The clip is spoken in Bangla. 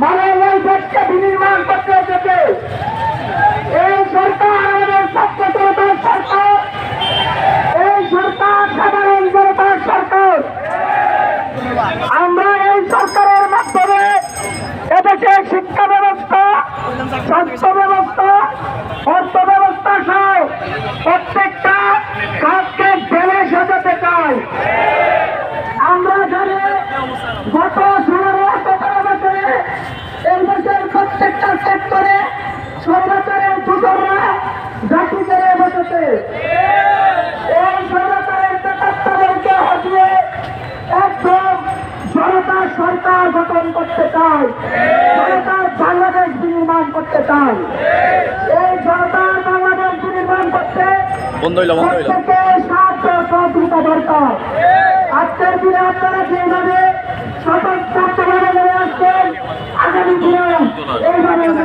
মানবতার দেশকে বিনির্মাণ করতে এসেছে। এই সরকার আমাদের ছাত্রজনতার সরকার, এই সরকার সাধারণ জনতার সরকার। আমরা এই সরকারের মাধ্যমে এদেশে শিক্ষা ব্যবস্থা, স্বাস্থ্য ব্যবস্থা, অর্থ ব্যবস্থা সহ প্রত্যেকটা কাজকে ঢেলে সাজাতে চাই। আমরা জানি গত 16-17 বছরে এই দেশের প্রত্যেকটা সেক্টরে সরকারের দূষণরা জাতি করে বসেছে। এই সরকারের নেতাদেরকে হটিয়ে একদম জনতার সরকার গঠন করতে চাই, জনতার বাংলাদেশ বিনির্মাণ করতে চাই। এই জনতার বাংলাদেশ বিনির্মাণ করতে প্রত্যেকে সাহায্য সহযোগিতা দরকার। আজকের দিনে আপনারা যেভাবে স্বতন্ত্র